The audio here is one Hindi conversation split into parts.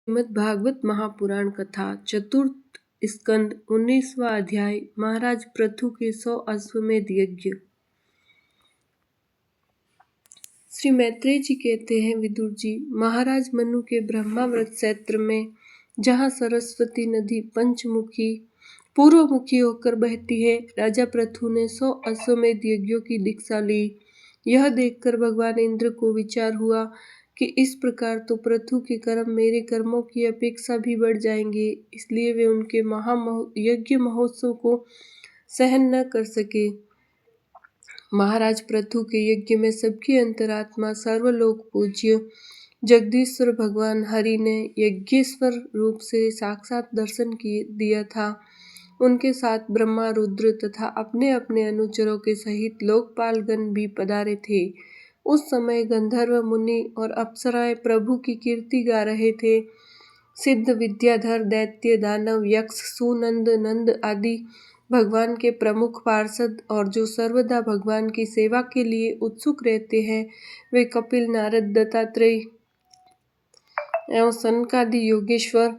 श्रीमद् भागवत महापुराण कथा चतुर्थ स्कंद 19वां अध्याय महाराज पृथु के 100 अश्वमेध यज्ञ। श्री मैत्रेय जी कहते हैं, विदुर जी, महाराज मनु के ब्रह्मावृत क्षेत्र में जहाँ सरस्वती नदी पंचमुखी पूर्वमुखी होकर बहती है, राजा पृथु ने 100 अश्वमेध यज्ञों की दीक्षा ली। यह देखकर भगवान इंद्र को विचार हुआ कि इस प्रकार तो पृथु के कर्म मेरे कर्मों की अपेक्षा भी बढ़ जाएंगे, इसलिए वे उनके यज्ञ महोत्सव को सहन न कर सके। महाराज पृथु के यज्ञ में सबकी अंतरात्मा सर्वलोक पूज्य जगदीश्वर भगवान हरि ने यज्ञेश्वर रूप से साक्षात दर्शन दिया था। उनके साथ ब्रह्मा, रुद्र तथा अपने अपने अनुचरों के सहित लोकपालगण भी पधारे थे। उस समय गंधर्व, मुनि और अप्सराएं प्रभु की कीर्ति गा रहे थे। सिद्ध, विद्याधर, दैत्य, दानव, यक्ष, सुनंद, नंद आदि भगवान के प्रमुख पार्षद और जो सर्वदा भगवान की सेवा के लिए उत्सुक रहते हैं, वे कपिल, नारद, दत्तात्रेय एवं सनकादि योगेश्वर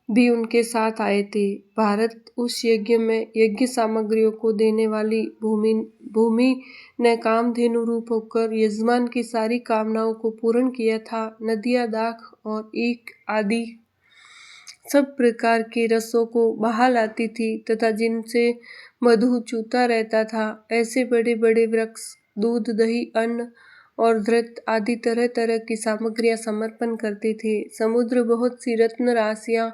भी उनके साथ आए थे। भारत, उस यज्ञ में यज्ञ सामग्रियों को देने वाली भूमि ने कामधेनु रूप होकर यजमान की सारी कामनाओं को पूर्ण किया था। नदियां दाख और ईख आदि सब प्रकार के रसों को बहा लाती थी तथा जिनसे मधु चूता रहता था, ऐसे बड़े बड़े वृक्ष दूध, दही, अन्न और घृत आदि तरह तरह की सामग्रियां समर्पण करते थे। समुद्र बहुत सी रत्न राशियां,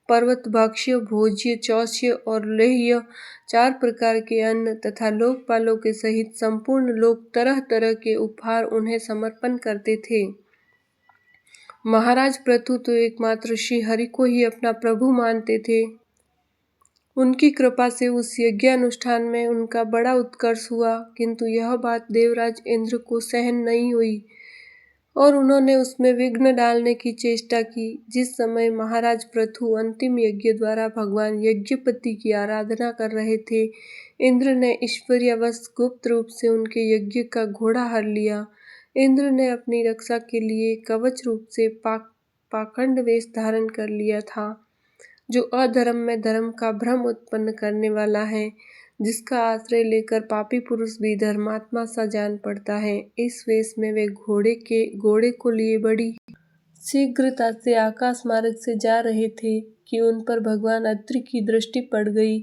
पर्वत भक्ष्य, भोज्य, चौष्य और लेह्य 4 प्रकार के अन्न तथा लोकपालों के सहित संपूर्ण लोक तरह तरह के उपहार उन्हें समर्पण करते थे। महाराज पृथु तो एकमात्र श्री हरि को ही अपना प्रभु मानते थे। उनकी कृपा से उस यज्ञानुष्ठान में उनका बड़ा उत्कर्ष हुआ, किंतु यह बात देवराज इंद्र को सहन नहीं हुई और उन्होंने उसमें विघ्न डालने की चेष्टा की। जिस समय महाराज पृथु अंतिम यज्ञ द्वारा भगवान यज्ञपति की आराधना कर रहे थे, इंद्र ने ईश्वरीयवश गुप्त रूप से उनके यज्ञ का घोड़ा हर लिया। इंद्र ने अपनी रक्षा के लिए कवच रूप से पाखंड वेश धारण कर लिया था, जो अधर्म में धर्म का भ्रम उत्पन्न करने वाला है, जिसका आश्रय लेकर पापी पुरुष भी धर्मात्मा सा जान पड़ता है। इस वेश में वे घोड़े को लिए बड़ी शीघ्रता से आकाश मार्ग से जा रहे थे कि उन पर भगवान अत्रि की दृष्टि पड़ गई।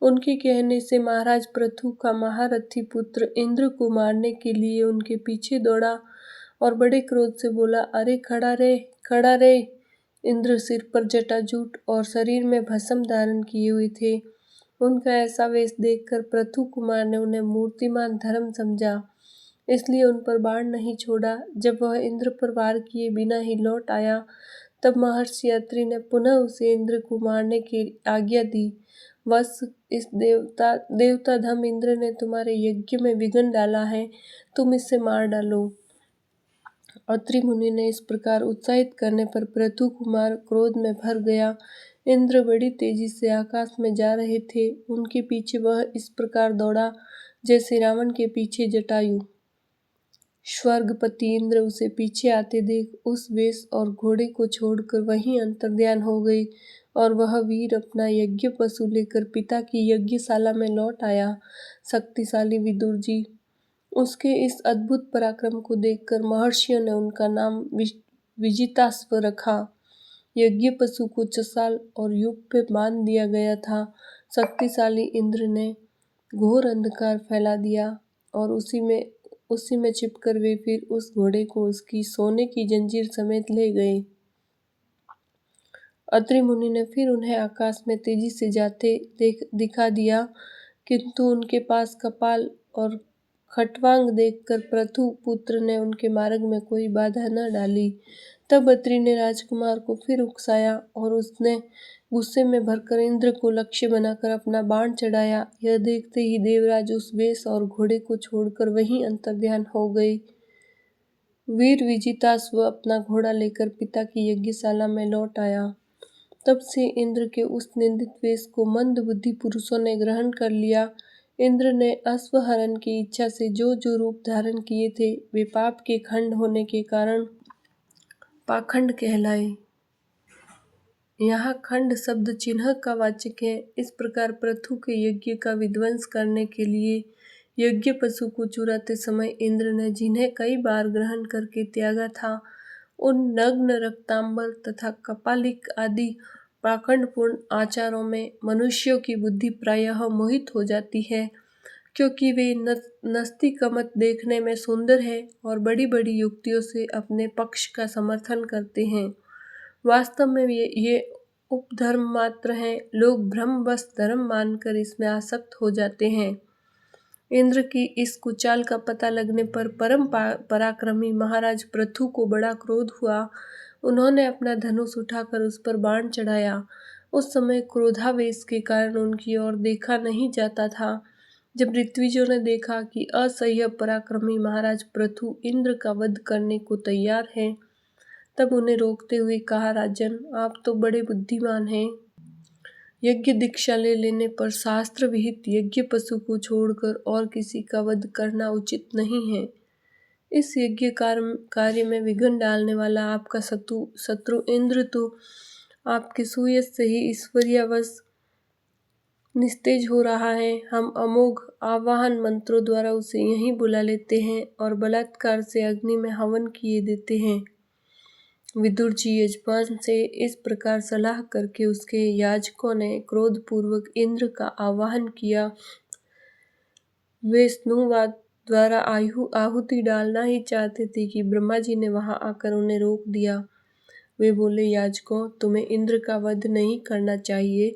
उनके कहने से महाराज पृथु का महारथी पुत्र इंद्र को मारने के लिए उनके पीछे दौड़ा और बड़े क्रोध से बोला, अरे खड़ा रे, खड़ा रे। इंद्र सिर पर जटाजूट और शरीर में भस्म धारण किए हुए थे। उनका ऐसा वेश देखकर पृथु कुमार ने उन्हें मूर्तिमान धर्म समझा, इसलिए उन पर बाण नहीं छोड़ा। जब वह इंद्र पर वार किए बिना ही लौट आया, तब महर्षि अत्रि ने पुनः उसे इंद्र को मारने की आज्ञा दी। बस इस देवताधम इंद्र ने तुम्हारे यज्ञ में विघ्न डाला है, तुम इसे मार डालो। अत्रि मुनि ने इस प्रकार उत्साहित करने पर पृथु कुमार क्रोध में भर गया। इंद्र बड़ी तेजी से आकाश में जा रहे थे। उनके पीछे वह इस प्रकार दौड़ा जैसे रावण के पीछे जटायु। स्वर्गपति इंद्र उसे पीछे आते देख उस वेश और घोड़े को छोड़कर वहीं अंतर्ध्यान हो गई और वह वीर अपना यज्ञ पशु लेकर पिता की यज्ञशाला में लौट आया। शक्तिशाली विदुर जी, उसके इस अद्भुत पराक्रम को देखकर महर्षियों ने उनका नाम विजिताश्व रखा। यज्ञ पशु को चसाल और युग पे बांध दिया गया था। शक्तिशाली इंद्र ने घोर अंधकार फैला दिया और उसी में छिपकर वे फिर उस घोड़े को उसकी सोने की जंजीर समेत ले गए। अत्रि मुनि ने फिर उन्हें आकाश में तेजी से जाते दिखा दिया, किंतु उनके पास कपाल और खटवांग देखकर पृथु पुत्र ने उनके मार्ग में कोई बाधा न डाली। तब अत्रि ने राजकुमार को फिर उकसाया और उसने गुस्से में भरकर इंद्र को लक्ष्य बनाकर अपना बाण चढ़ाया। यह देखते ही देवराज उस वेश और घोड़े को छोड़कर वहीं अंतर्ध्यान हो गए। वीर विजिताश्व अपना घोड़ा लेकर पिता की यज्ञशाला में लौट आया। तब से इंद्र के उस निंदित वेश को मंद बुद्धि पुरुषों ने ग्रहण कर लिया। इंद्र ने अश्वहरण की इच्छा से जो जो रूप धारण किए थे, वे पाप के खंड होने के कारण पाखंड कहलाए। यहाँ खंड शब्द चिन्ह का वाचक है। इस प्रकार पृथु के यज्ञ का विध्वंस करने के लिए यज्ञ पशु को चुराते समय इंद्र ने जिन्हें कई बार ग्रहण करके त्यागा था, उन नग्न रक्तांबर तथा कपालिक आदि पाखंडपूर्ण आचारों में मनुष्यों की बुद्धि प्रायः मोहित हो जाती है, क्योंकि वे नस्तिकमत देखने में सुंदर है और बड़ी बड़ी युक्तियों से अपने पक्ष का समर्थन करते हैं। वास्तव में ये उपधर्म मात्र हैं। लोग भ्रमवश धर्म मानकर इसमें आसक्त हो जाते हैं। इंद्र की इस कुचाल का पता लगने पर परम पराक्रमी महाराज पृथु को बड़ा क्रोध हुआ। उन्होंने अपना धनुष उठाकर उस पर बाण चढ़ाया। उस समय क्रोधावेश के कारण उनकी ओर देखा नहीं जाता था। जब ऋत्विजों ने देखा कि असह्य पराक्रमी महाराज पृथु इंद्र का वध करने को तैयार है, तब उन्हें रोकते हुए कहा, राजन, आप तो बड़े बुद्धिमान हैं। यज्ञ दीक्षा ले लेने पर शास्त्र विहित यज्ञ पशु को छोड़कर और किसी का वध करना उचित नहीं है। इस यज्ञ कार्य में विघ्न डालने वाला आपका शत्रु इंद्र तो आपके सुयश से ही ईश्वरीयवश निस्तेज हो रहा है। हम अमोघ आवाहन मंत्रों द्वारा उसे यहीं बुला लेते हैं और बलात्कार से अग्नि में हवन किए देते हैं। विदुर जी यजमान से इस प्रकार सलाह करके उसके याजकों ने क्रोधपूर्वक इंद्र का आवाहन किया। वे स्नुवाद द्वारा आहुति डालना ही चाहते थे कि ब्रह्मा जी ने वहां आकर उन्हें रोक दिया। वे बोले, याजकों, तुम्हें इंद्र का वध नहीं करना चाहिए।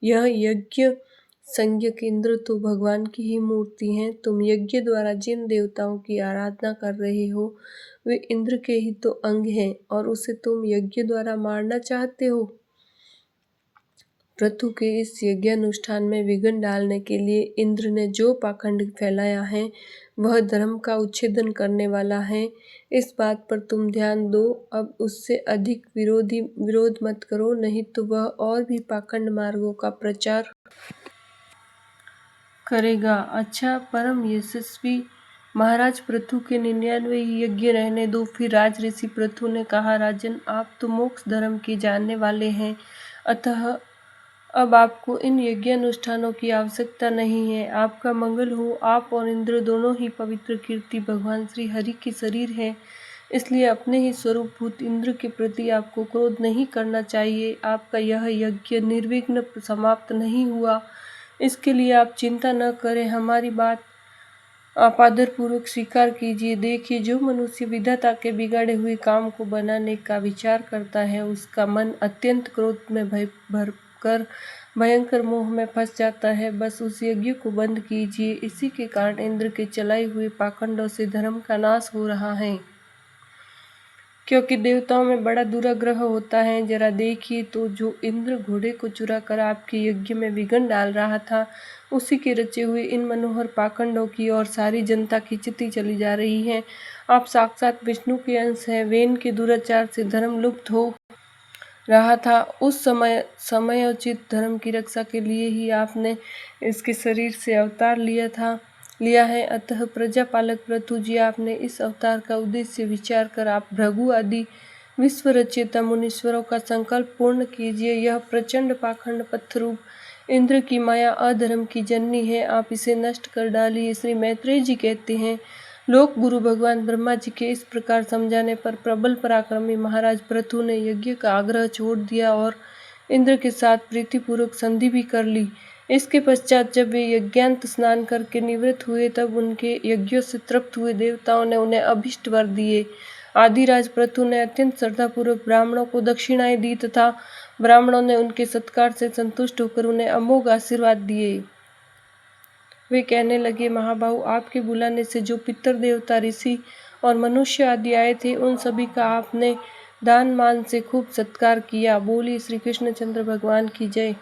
यह यज्ञ संज्ञक इंद्र तो भगवान की ही मूर्ति हैं। तुम यज्ञ द्वारा जिन देवताओं की आराधना कर रहे हो वे इंद्र के ही तो अंग हैं और उसे तुम यज्ञ द्वारा मारना चाहते हो। पृथु के इस यज्ञानुष्ठान में विघ्न डालने के लिए इंद्र ने जो पाखंड फैलाया है वह धर्म का उच्छेदन करने वाला है। इस बात पर तुम ध्यान दो। अब उससे अधिक विरोध मत करो, नहीं तो वह और भी पाखंड मार्गों का प्रचार करेगा। अच्छा, परम यशस्वी महाराज पृथु के 99 ही यज्ञ रहने दो। फिर राज ऋषि पृथु ने कहा, राजन, आप तो मोक्ष धर्म के जानने वाले हैं, अतः अब आपको इन यज्ञानुष्ठानों की आवश्यकता नहीं है। आपका मंगल हो। आप और इंद्र दोनों ही पवित्र कीर्ति भगवान श्री हरि के शरीर है, इसलिए अपने ही स्वरूपभूत इंद्र के प्रति आपको क्रोध नहीं करना चाहिए। आपका यह यज्ञ निर्विघ्न समाप्त नहीं हुआ, इसके लिए आप चिंता न करें। हमारी बात आप आदरपूर्वक स्वीकार कीजिए। देखिए, जो मनुष्य विधाता के बिगाड़े हुए काम को बनाने का विचार करता है, उसका मन अत्यंत क्रोध में भरकर भयंकर मोह में फंस जाता है। बस उस यज्ञ को बंद कीजिए। इसी के कारण इंद्र के चलाए हुए पाखंडों से धर्म का नाश हो रहा है, क्योंकि देवताओं में बड़ा दुराग्रह होता है। जरा देखिए तो, जो इंद्र घोड़े को चुराकर आपके यज्ञ में विघ्न डाल रहा था, उसी के रचे हुए इन मनोहर पाखंडों की ओर सारी जनता खिंचती चली जा रही है। आप साक्षात विष्णु के अंश हैं। वेन के दुराचार से धर्म लुप्त हो रहा था। उस समयोचित धर्म की रक्षा के लिए ही आपने इसके शरीर से अवतार लिया है। अतः प्रजापालक पृथु जी, आपने इस अवतार का उद्देश्य विचार कर आप भृगु आदि विश्व रचयिता मुनीश्वरों का संकल्प पूर्ण कीजिए। यह प्रचंड पाखंड पत्थरूप इंद्र की माया अधर्म की जननी है, आप इसे नष्ट कर डालिए। श्री मैत्रेय जी कहते हैं, लोक गुरु भगवान ब्रह्मा जी के इस प्रकार समझाने पर प्रबल पराक्रमी महाराज पृथु ने यज्ञ का आग्रह छोड़ दिया और इंद्र के साथ प्रीतिपूर्वक संधि भी कर ली। इसके पश्चात जब वे यज्ञांत स्नान करके निवृत्त हुए, तब उनके यज्ञों से तृप्त हुए देवताओं ने उन्हें अभीष्ट वर दिए। आदिराज पृथु ने अत्यंत श्रद्धापूर्वक ब्राह्मणों को दक्षिणाएं दी तथा ब्राह्मणों ने उनके सत्कार से संतुष्ट होकर उन्हें अमोघ आशीर्वाद दिए। वे कहने लगे, महाबाहु, आपके बुलाने से जो पितर देवता, ऋषि और मनुष्य आदि आए थे, उन सभी का आपने दान मान से खूब सत्कार किया। बोलिए श्री कृष्णचंद्र भगवान की जय।